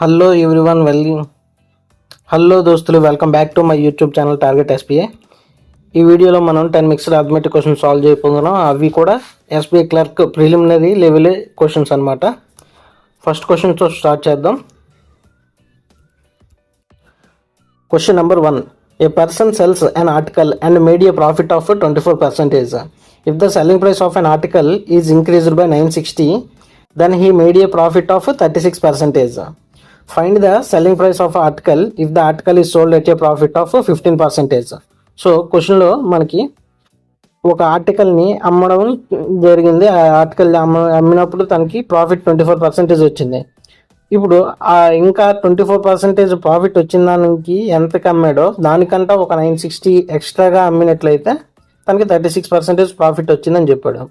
Hello everyone hello దోస్తులు, welcome back to my YouTube channel target SBI. ఈ వీడియోలో మనం 10 మిక్స్డ్ అర్థమెటిక్ క్వశ్చన్స్ సాల్వ్ చేయబోతున్నాం. అవి కూడా SBI clerk preliminary level questions అనమాట. ఫస్ట్ క్వశ్చన్తో స్టార్ట్ చేద్దాం. Question number 1. A person cells an article and made a profit of 24%. If the selling price of an article is increased by 960, then he made a profit of 36%. Find the selling price of article if the article is sold at a profit of 15%. So క్వశ్చన్లో మనకి ఒక ఆర్టికల్ని అమ్మడం జరిగింది. ఆ article అమ్మినప్పుడు తనకి profit 24% వచ్చింది. ఇప్పుడు ఇంకా 24% ప్రాఫిట్ వచ్చిన దానికి ఎంతకి అమ్మాడో దానికంటే ఒక 960 ఎక్స్ట్రాగా అమ్మినట్లయితే తనకి 36% ప్రాఫిట్ వచ్చిందని చెప్పాడు.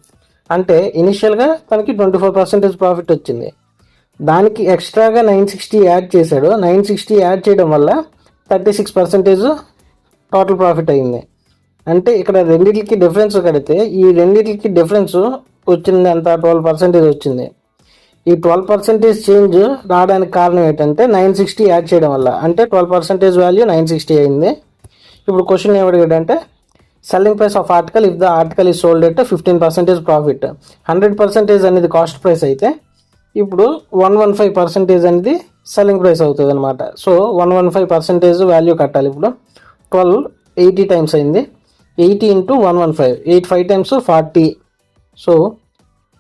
అంటే ఇనిషియల్గా తనకి 24% ప్రాఫిట్ వచ్చింది. దానికి ఎక్స్ట్రాగా 960 యాడ్ చేశాడు. 960 యాడ్ చేయడం వల్ల 36% టోటల్ ప్రాఫిట్ అయింది. అంటే ఇక్కడ రెండింటికి డిఫరెన్స్ కడితే ఈ రెండింటికి డిఫరెన్స్ వచ్చింది ఎంత, 12% వచ్చింది. ఈ 12% చేంజ్ రావడానికి కారణం ఏంటంటే 960 యాడ్ చేయడం వల్ల. అంటే 12% వాల్యూ 960 అయింది. ఇప్పుడు క్వశ్చన్ ఏమడిగాడంటే selling price of article if the article is sold at 15% profit. 100% అనేది కాస్ట్ ప్రైస్ అయితే ఇప్పుడు 115% అనేది సెల్లింగ్ ప్రైస్ అవుతుంది అనమాట. సో 115% వాల్యూ కట్టాలి. ఇప్పుడు 80 టైమ్స్ అయింది. 80 into 115, 85 times 40. So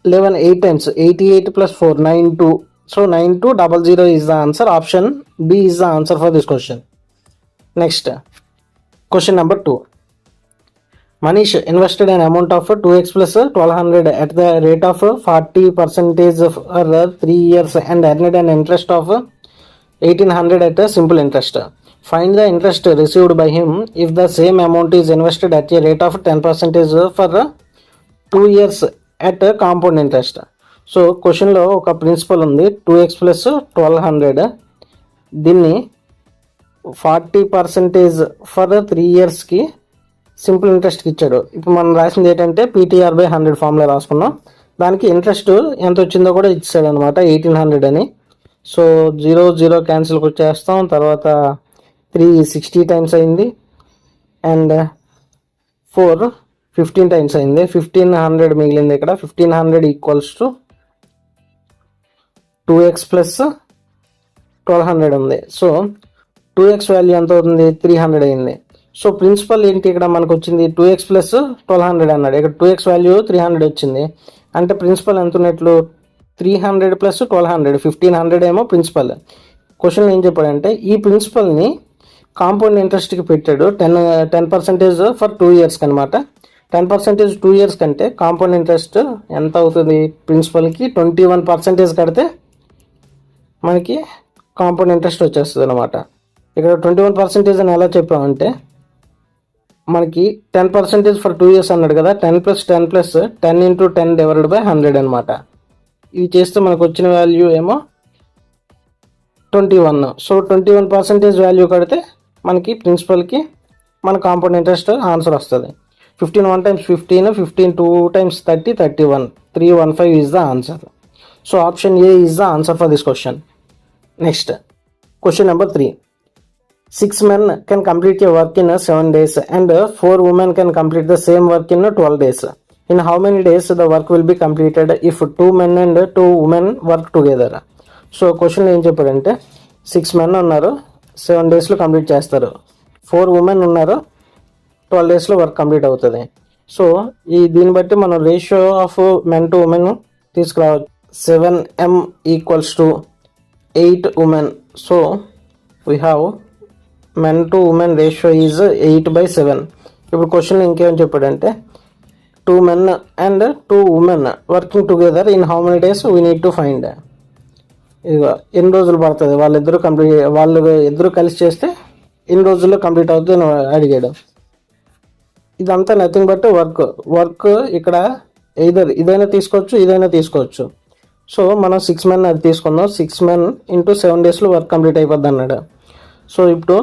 8 times 88 plus 4 92. So 9200 is the answer. Option B is the answer for this question. Next question number 2. Manish invested an amount of 2x plus 1200 at the rate of 40% for 3 years and earned an interest of 1800 at a simple interest. Find the interest received by him if the same amount is invested at a rate of 10% for 2 years at a compound interest. So క్వశ్చన్లో ఒక principal ఉంది, 2x plus 1200. దీన్ని 40% for 3 ఇయర్స్కి simple ఇంట్రెస్ట్కి ఇచ్చాడు. ఇప్పుడు మనం రాసింది ఏంటంటే PTR/100 ఫార్ములా రాసుకున్నాం. దానికి ఇంట్రెస్ట్ ఎంత వచ్చిందో కూడా ఇచ్చాడు అనమాట, 1800 అని. సో 0 క్యాన్సిల్కి వచ్చేస్తాం. తర్వాత 360 టైమ్స్ అయింది అండ్ 4 15 టైమ్స్ అయింది. 1500 మిగిలింది. ఇక్కడ 1500 ఈక్వల్స్ టు 2x ప్లస్ 1200 ఉంది. సో 2x వాల్యూ ఎంత అవుతుంది, 300 అయింది. సో ప్రిన్సిపల్ ఏంటి, ఇక్కడ మనకు వచ్చింది 2x ప్లస్ 1200 అన్నాడు. ఇక్కడ 2x వాల్యూ 300 వచ్చింది. అంటే ప్రిన్సిపల్ ఎంత ఉన్నట్లు, 300 ప్లస్ 1200, 1500 ఏమో ప్రిన్సిపల్. క్వశ్చన్ ఏం చెప్పాడంటే ఈ ప్రిన్సిపల్ని కాంపౌండ్ ఇంట్రెస్ట్కి పెట్టాడు. 10% ఫర్ 2 ఇయర్స్కి అనమాట. 10% 2 ఇయర్స్ కంటే కాంపౌండ్ ఇంట్రెస్ట్ ఎంత అవుతుంది, ప్రిన్సిపల్కి 21% కడితే మనకి కాంపౌండ్ ఇంట్రెస్ట్ వచ్చేస్తుంది అనమాట. ఇక్కడ 21% అని ఎలా చెప్పామంటే మనకి 10% ఫర్ 2 ఇయర్స్ అన్నాడు కదా, 10 plus 10 plus 10 into 10 divided by 100 అనమాట. ఇవి చేస్తే మనకు వచ్చిన వాల్యూ ఏమో 21. సో 21% వాల్యూ కడితే మనకి ప్రిన్సిపల్కి మన కాంపౌండ్ ఇంట్రెస్ట్ ఆన్సర్ వస్తుంది. 15 1 times 15, 15 2 times 30, 31, 315 is the answer. So option A is the answer for this question. Next question number 3. 6 men can complete a work in 7 days and 4 women can complete the same work in 12 days. In how many days the work will be completed if 2 men and 2 women work together? So question ఏం చెప్పాడంటే 6 men ఉన్నారు, 7 daysలో complete చేస్తారు. 4 women ఉన్నారు, 12 daysలో work complete అవుతుంది. So దీన్ని బట్టి మనం ratio of men to women తీసుకురావచ్చు. 7m equals to 8 women. So we have men to women ratio is 8/7. ఇప్పుడు క్వశ్చన్ ఇంకేం చెప్పాడంటే 2 men and 2 women working together in how many days we need to find. ఇదిగో ఎన్ని రోజులు పడుతుంది, వాళ్ళు ఇద్దరు కలిసి చేస్తే ఎన్ని రోజుల్లో కంప్లీట్ అవుతుంది అని అడిగాడు. ఇదంతా నథింగ్ బట్ వర్క్ ఇక్కడ ఇదైనా తీసుకోవచ్చు. సో మనం 6 men అది తీసుకుందాం. 6 men ఇంటూ 7 డేస్లో వర్క్ కంప్లీట్ అయిపోద్ది అన్నాడు. సో ఇప్పుడు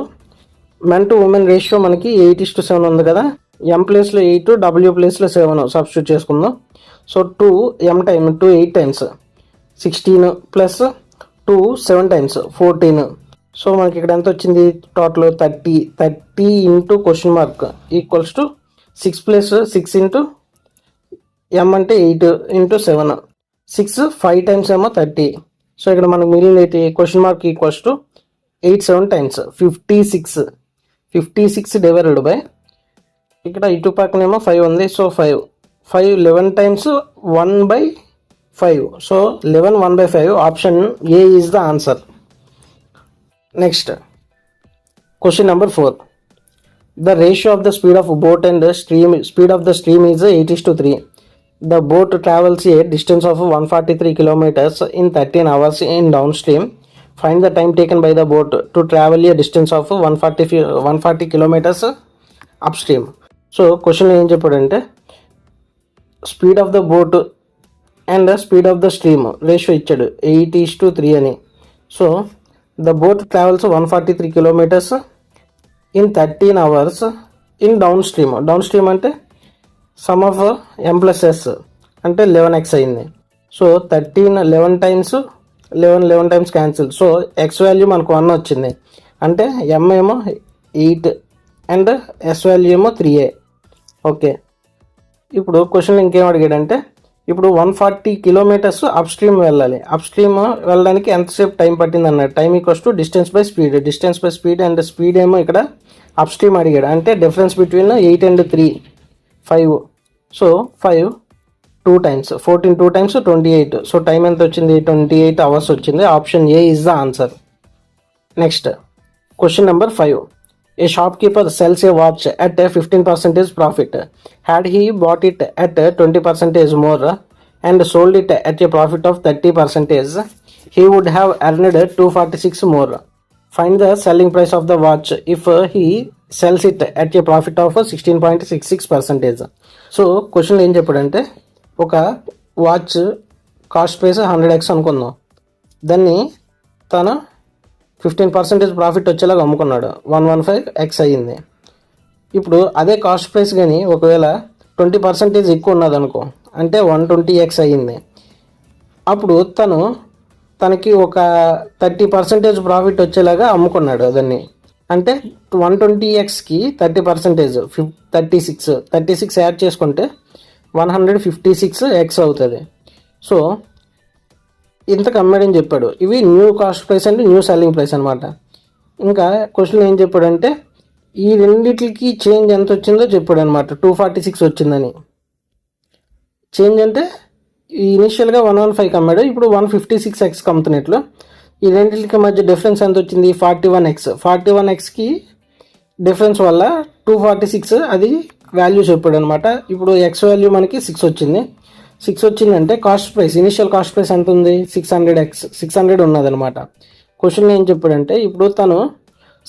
మెన్ టు ఉమెన్ రేషియో మనకి 8:7 ఉంది కదా, m ప్లేస్లో 8, w ప్లేస్లో 7 సబ్స్టిట్యూట్ చేసుకుందాం. So 2m time 8 times 16 plus two 7 times 14. So మనకి ఇక్కడ ఎంత వచ్చింది total 30 into question mark equals to 6 plus 6 into M అంటే 8 ఇంటూ 7 6 5 టైమ్స్ ఏమో 30. సో ఇక్కడ మనకు మిగిలిన question mark equals to 7 times 56 divided by ఇక్కడ ఇటు పక్కనేమో 5 ఉంది. So 5 11 times 1/5. So 11 1/5. Option A is the answer. Next question number 4. The ratio of the speed of boat and the speed of the stream is 8:3. The boat travels a distance of 143 kilometers in 13 hours in downstream. Find the time taken by the boat to travel a distance of 140 kilometers upstream. So question ఏం చెప్పాడంటే speed of the boat and speed of the stream ratio ఇచ్చాడు 8:3 అని. So the boat travels 143 kilometers in 13 hours in down stream అంటే some of M+S అంటే 11x అయింది. So 11 times cancel. So X value మనకు 1 వచ్చింది అంటే M ఏమో 8 and S value ఏమో 3a. ఓకే, ఇప్పుడు క్వశ్చన్ ఇంకేం అడిగాడంటే ఇప్పుడు 140 kilometers అప్ స్ట్రీమ్ వెళ్ళాలి. అప్ స్ట్రీమ్ వెళ్ళడానికి ఎంతసేపు టైం పట్టింది అన్నాడు. Time equals to distance by speed and speed ఏమో ఇక్కడ అప్ స్ట్రీమ్ అడిగాడు అంటే difference between 8 and 3 5. So 5 2 times 14 2 times 28. So time ఎంత వచ్చింది 28 hours వచ్చింది. Option A is the answer. Next question number 5. A shopkeeper sells a watch at 15% profit. Had he bought it at 20% more and sold it at a profit of 30%, he would have earned 246 more. Find the selling price of the watch if he sells it at a profit of 16.66%. So question ఏం చెప్పాడంటే ఒక watch cost price 100x అనుకుందాం, దాన్ని తను 15% profit వచ్చేలాగా అమ్ముకున్నాడు. 115x అయ్యింది. ఇప్పుడు అదే కాస్ట్ ప్రైస్ కానీ ఒకవేళ 20% ఎక్కువ ఉన్నది అనుకో అంటే 120x అయ్యింది. అప్పుడు తనకి ఒక 30% ప్రాఫిట్ వచ్చేలాగా అమ్ముకున్నాడు దాన్ని. అంటే 120xకి 30% 36 యాడ్ చేసుకుంటే 156x అవుతుంది. సో ఇంతకు అమ్మాడని చెప్పాడు. ఇవి న్యూ కాస్ట్ ప్రైస్ అంటే న్యూ సెల్లింగ్ ప్రైస్ అనమాట. ఇంకా క్వశ్చన్ ఏం చెప్పాడంటే ఈ రెండిట్లకి చేంజ్ ఎంత వచ్చిందో చెప్పాడు అనమాట. 246 వచ్చిందని. చేంజ్ అంటే ఇనిషియల్గా 115 అమ్మాడు, ఇప్పుడు 156x కమ్ముతున్నట్లు. ఈ రెండింటికి మధ్య డిఫరెన్స్ ఎంత వచ్చింది 41xకి డిఫరెన్స్ వల్ల 246 అది వాల్యూ చెప్పాడు అనమాట. ఇప్పుడు ఎక్స్ వాల్యూ మనకి 6 వచ్చింది. 6 వచ్చిందంటే cost price initial cost price ఎంత ఉంది 600 ఉన్నదనమాట. క్వశ్చన్ ఏం చెప్పాడంటే ఇప్పుడు తను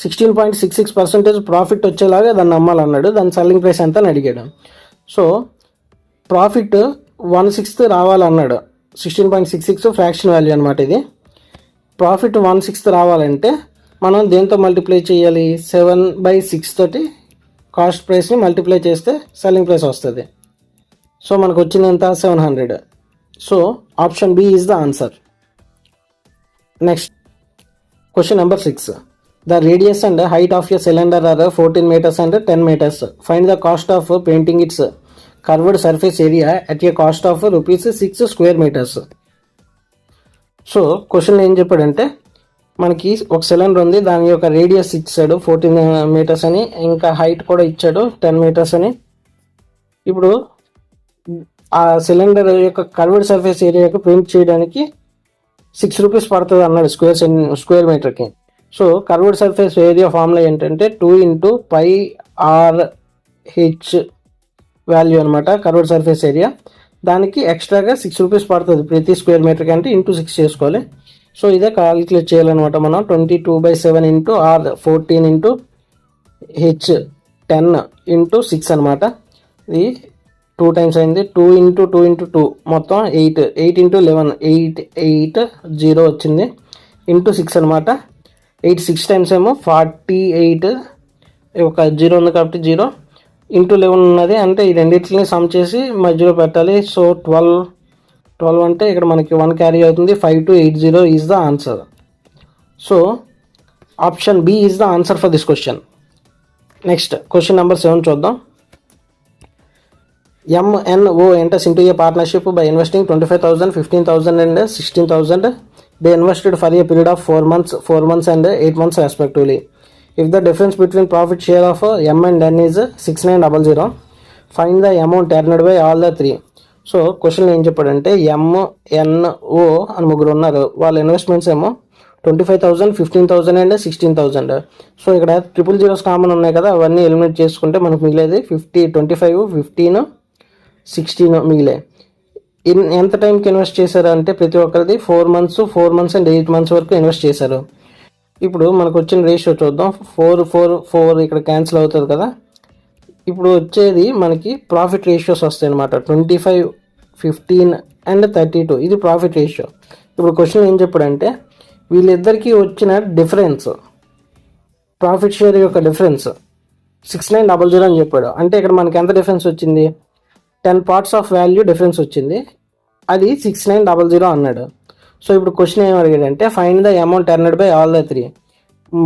16.66% ప్రాఫిట్ వచ్చేలాగా దాన్ని అమ్మాలన్నాడు. దాని సెల్లింగ్ ప్రైస్ ఎంత అని అడిగాడు. So profit 1/6 రావాలన్నాడు. 16.66 ఫ్రాక్షన్ వాల్యూ అనమాట. ఇది ప్రాఫిట్ 1/6 రావాలంటే మనం దేంతో మల్టిప్లై చేయాలి 7/6 తోటి కాస్ట్ ప్రైస్ని మల్టిప్లై చేస్తే సెల్లింగ్ ప్రైస్ వస్తుంది. సో మనకు వచ్చిందంత 700. So option B is the answer. Next question number 6. The radius and height of a cylinder are 14 meters and 10 meters. Find the cost of painting its curved surface area at a cost of ₹6 square meters. So question ఏం చెప్పాడంటే మనకి ఒక cylinder ఉంది, దాని యొక్క radius ఇచ్చాడు 14 meters అని, ఇంకా హైట్ కూడా ఇచ్చాడు 10 meters అని. ఇప్పుడు ఆ సిలిండర్ యొక్క కర్వ్డ్ సర్ఫేస్ ఏరియాకి పెయింట్ చేయడానికి ₹6 పడుతుంది అన్నాడు స్క్వేర్ మీటర్కి. So curved surface area formula ఏంటంటే 2 × πr/h వాల్యూ అనమాట కర్వ్డ్ సర్ఫేస్ ఏరియా. దానికి ఎక్స్ట్రాగా ₹6 పడుతుంది ప్రతి స్క్వేర్ మీటర్కి, అంటే ఇంటూ 6 చేసుకోవాలి. సో ఇదే కాలిక్యులేట్ చేయాలన్నమాట మనం. 22/7 × r 14 × h 10 × 6 అనమాట. ఇది 2 టైమ్స్ అయింది. 2 × 2 × 2 మొత్తం 8 × 11 880 వచ్చింది ఇంటూ 6 అనమాట. 8 6 టైమ్స్ ఏమో 48, ఒక 0 ఉంది కాబట్టి 0 ఇంటూ 11 ఉన్నది, అంటే ఈ రెండింటిని సమ్ చేసి మధ్యలో పెట్టాలి. సో 12 12 అంటే ఇక్కడ మనకి 1 క్యారీ అవుతుంది. 5280 is the answer. So option B is the answer for this question. Next question number 7 చూద్దాం. MNO enters into a partnership by investing 25,000, 15,000 and 16,000. They invested for a period of 4 months and 8 months respectively. If the difference between profit share of M and N is 6900, find the amount earned by all the three. So question ఏం చెప్పాడంటే MNO అని ముగ్గురు ఉన్నారు. వాళ్ళ investments ఏమో 25,000, 15,000 and 16,000. So ఇక్కడ 000 common ఉన్నాయి కదా, అవన్నీ ఎలిమినేట్ చేసుకుంటే మనకు మిగిలేది 25, 15, 16 మిగిలే. ఎంత టైంకి ఇన్వెస్ట్ చేశారు అంటే ప్రతి ఒక్కరిది 4 months అండ్ 8 months వరకు ఇన్వెస్ట్ చేశారు. ఇప్పుడు మనకు వచ్చిన రేషియో చూద్దాం. 4 ఇక్కడ క్యాన్సిల్ అవుతుంది కదా. ఇప్పుడు వచ్చేది మనకి ప్రాఫిట్ రేషియోస్ వస్తాయి అనమాట. 25, 15 అండ్ 32 ఇది ప్రాఫిట్ రేషియో. ఇప్పుడు క్వశ్చన్ ఏం చెప్పాడంటే వీళ్ళిద్దరికీ వచ్చిన డిఫరెన్స్, ప్రాఫిట్ షేర్ యొక్క డిఫరెన్స్ 6900 అని చెప్పాడు. అంటే ఇక్కడ మనకి ఎంత డిఫరెన్స్ వచ్చింది, 10 parts ఆఫ్ వాల్యూ డిఫరెన్స్ వచ్చింది. అది 6900 అన్నాడు. సో ఇప్పుడు క్వశ్చన్ ఏం అడిగాడంటే find the amount earned by all the three.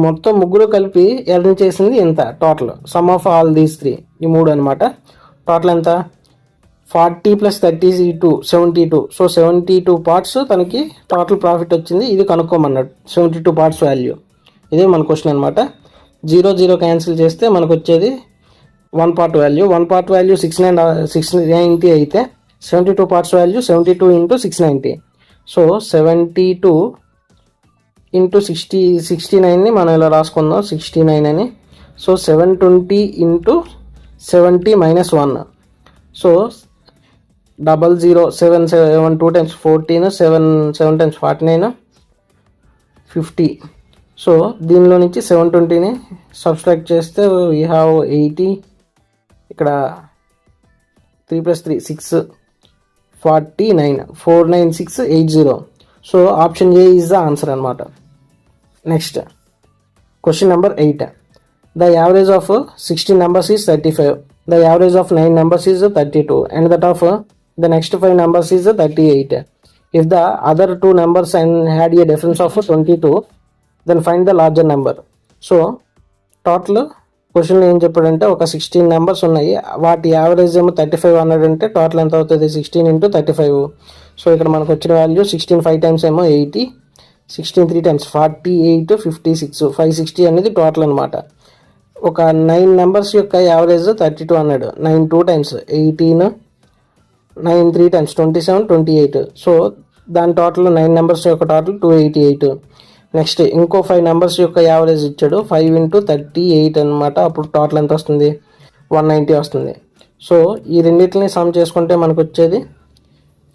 మొత్తం ముగ్గురు కలిపి ఎర్న్ చేసింది ఎంత total, sum of all these three, ఈ మూడు అనమాట. టోటల్ ఎంత 40 + 32 72. సో 72 parts తనకి టోటల్ ప్రాఫిట్ వచ్చింది. ఇది కనుక్కోమన్నాడు 72 parts వాల్యూ. ఇదే మన క్వశ్చన్ అనమాట. 0 క్యాన్సిల్ చేస్తే మనకు వచ్చేది 1 part వాల్యూ. 1 part వాల్యూ 690 అయితే 72 parts వాల్యూ 72 × 690. సో 72 × 69ని మనం ఇలా రాసుకుందాం 69 అని. So 720 × 70 - 1. So 00 7 2 times 14 7 times 49 50. So దీనిలో నుంచి 720ని సబ్స్ట్రాక్ట్ చేస్తే వీ హ్యావ్ 80. ఇక్కడ 3 + 3 6 49 49680. So option A is the answer అనమాట. Next question number 8. The average of 16 numbers is 35. The average of 9 numbers is 32 and that of the next 5 numbers is 38. If the other 2 numbers and had a difference of 22, then find the larger number. So total question ఏం చెప్పాడంటే ఒక 16 numbers ఉన్నాయి, వాటి average ఏమో 35 అన్నాడంటే total ఎంత అవుతుంది 16 × 35. So ఇక్కడ మనకు వచ్చిన వాల్యూ 16 5 times ఏమో 80, 16 3 times 48 56 560 అనేది టోటల్ అనమాట. ఒక 9 numbers యొక్క యావరేజ్ 32 అన్నాడు. 9 2 times 18, 9 3 times 27 28. సో దాని టోటల్ 9 numbers యొక్క టోటల్ 288. నెక్స్ట్ ఇంకో 5 numbers యొక్క యావరేజ్ ఇచ్చాడు 5 × 38 అనమాట. అప్పుడు టోటల్ ఎంత వస్తుంది 190 వస్తుంది. సో ఈ రెండింటిని సమ్ చేసుకుంటే మనకు వచ్చేది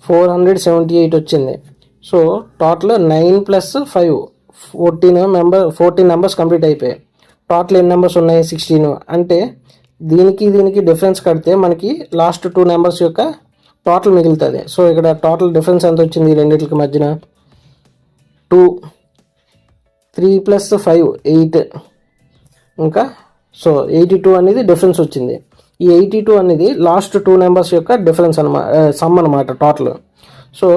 478 వచ్చింది. సో టోటల్ 9 + 5 14 numbers కంప్లీట్ అయిపోయాయి. టోటల్ ఎన్ని నెంబర్స్ ఉన్నాయి 16. అంటే దీనికి డిఫరెన్స్ కడితే మనకి లాస్ట్ 2 numbers యొక్క టోటల్ మిగులుతుంది. సో ఇక్కడ టోటల్ డిఫరెన్స్ ఎంత వచ్చింది రెండింటికి మధ్యన 2, 3 + 5 8, ఇంకా సో 82 అనేది డిఫరెన్స్ వచ్చింది. ఈ 82 అనేది లాస్ట్ 2 numbers యొక్క డిఫరెన్స్ అనమాట, సమ్ అనమాట టోటల్. సో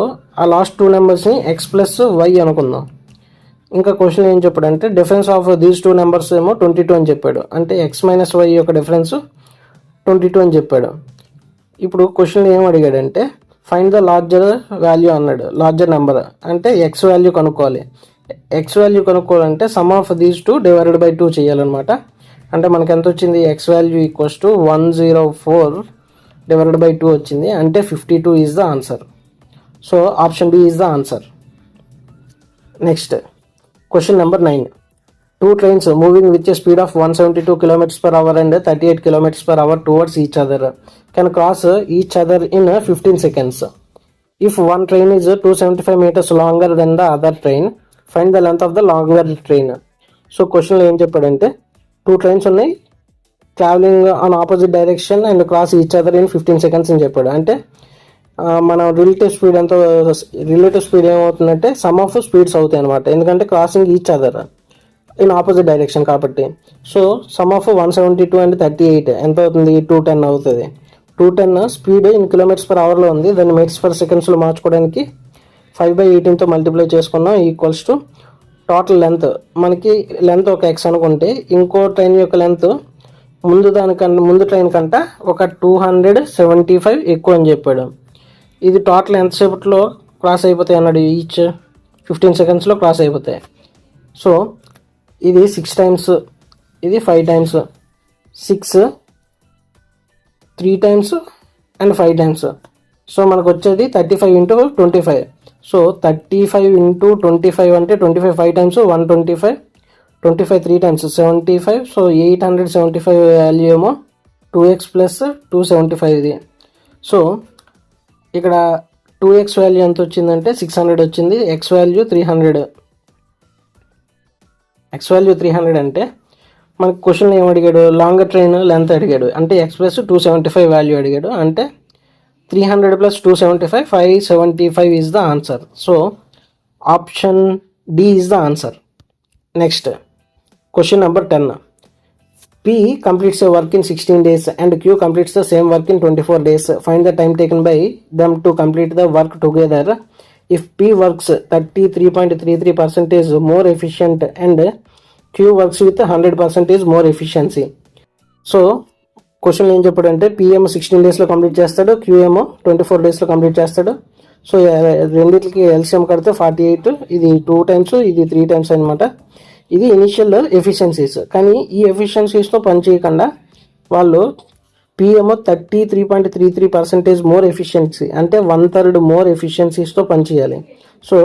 ఆ లాస్ట్ 2 numbersని x + y అనుకుందాం. ఇంకా క్వశ్చన్ ఏం చెప్పాడంటే డిఫరెన్స్ ఆఫ్ దీస్ 2 numbers ఏమో 22 అని చెప్పాడు. అంటే x - y యొక్క డిఫరెన్స్ 22 అని చెప్పాడు. ఇప్పుడు క్వశ్చన్ ఏం అడిగాడంటే ఫైండ్ ద లార్జర్ వాల్యూ అన్నాడు. లార్జర్ నెంబర్ అంటే ఎక్స్ వాల్యూ కనుక్కోవాలి. ఎక్స్ వాల్యూ కనుక్కోవాలంటే sum of these 2 divided by 2 చేయాలన్నమాట. అంటే మనకి ఎంత వచ్చింది ఎక్స్ వాల్యూ = 104 డివైడెడ్ బై 2 వచ్చింది. అంటే 52 is the answer. So option B is the answer. Next question number 9. 2 trains moving with a speed of 172 km/h and 38 km/h towards each other can cross each other in 15 seconds. If one train is 275 meters longer than the other train, find the length of the longer train. So క్వశ్చన్లో ఏం చెప్పాడంటే 2 trains ఉన్నాయి, travelling on opposite direction and cross each other in 15 seconds అని చెప్పాడు. అంటే మన relative speed ఏమవుతుందంటే some of speeds అవుతాయి అనమాట. ఎందుకంటే crossing each other in opposite direction కాబట్టి. సో సమ్ ఆఫ్ 172 అండ్ 38 ఎంత అవుతుంది 210 అవుతుంది. 210 స్పీడ్ ఇన్ కిలోమీటర్స్ పర్ అవర్లో ఉంది. దాన్ని మీటర్స్ పర్ సెకండ్స్లో మార్చుకోవడానికి 5/18తో మల్టిప్లై చేసుకున్నాం ఈక్వల్స్ టు టోటల్ లెంత్. మనకి లెంత్ ఒక ఎక్స్ అనుకుంటే ఇంకో ట్రైన్ యొక్క లెంత్ ముందు ట్రైన్ కంట ఒక 275 ఎక్కువ అని చెప్పాడు. ఇది టోటల్ ఎంతసేపట్లో క్రాస్ అయిపోతాయి అన్నాడు, ఈచ్ 15 సెకండ్స్లో క్రాస్ అయిపోతాయి. సో ఇది 6 టైమ్స్, ఇది 5 times, 6 3 times and 5 times. So మనకు వచ్చేది 35 × 25. సో 35 × 25 అంటే 25 5 టైమ్స్ 125, 25 3 టైమ్స్ 75. సో 875 వాల్యూ ఏమో 2x + 275 ఇది. సో ఇక్కడ 2x వాల్యూ ఎంత వచ్చిందంటే 600 వచ్చింది. x value 300. x వాల్యూ 300 అంటే మనకు క్వశ్చన్ ఏం అడిగాడు, లాంగర్ ట్రైన్ లెంత్ అడిగాడు, అంటే x + 275 వాల్యూ అడిగాడు. అంటే 300 + 275, 575 is the answer. So option D is the answer. Next question number 10. P completes a work in 16 days and Q completes the same work in 24 days. Find the time taken by them to complete the work together. If P works 33.33% more efficient and Q works with 100% more efficiency. So question ఏం చెప్పాడంటే PM 16 డేస్లో complete చేస్తాడు, QM 24 డేస్లో complete చేస్తాడు. So రెండింటికి LCM కడితే 48, ఇది 2 times, ఇది 3 టైమ్స్ అనమాట. ఇది ఇనిషియల్ ఎఫిషియన్సీస్. కానీ ఈ ఎఫిషియన్సీస్తో పనిచేయకుండా వాళ్ళు PM 33.33% మోర్ ఎఫిషియన్సీ, అంటే 1/3 మోర్ ఎఫిషియన్సీస్తో పనిచేయాలి. సో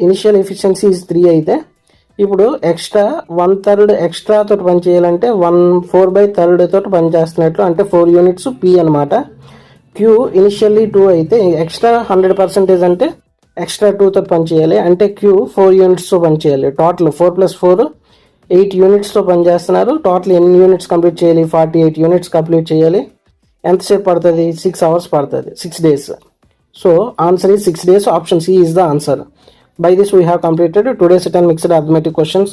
ఇనిషియల్ ఎఫిషియన్సీ 3 అయితే ఇప్పుడు ఎక్స్ట్రా 1/3 ఎక్స్ట్రా తోటి పని చేయాలంటే 4/3 తోటి పని చేస్తున్నట్లు, అంటే 4 యూనిట్స్ P అనమాట. Q ఇనిషియల్లీ 2 అయితే ఎక్స్ట్రా 100% అంటే ఎక్స్ట్రా 2 తోటి పని చేయాలి, అంటే Q 4 యూనిట్స్తో పని చేయాలి. టోటల్ 4 + 4 8 యూనిట్స్తో పని చేస్తున్నారు. టోటల్ ఎన్ని యూనిట్స్ కంప్లీట్ చేయాలి, 48 యూనిట్స్ కంప్లీట్ చేయాలి. ఎంతసేపు పడుతుంది, 6 hours పడుతుంది, 6 days. So answer is 6 days. Option C is the answer. By this we have completed today's 10 mixed arithmetic questions.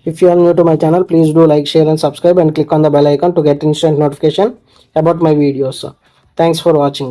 If you are new to my channel, please do like, share and subscribe and click on the bell icon to get instant notification about my videos. Thanks for watching.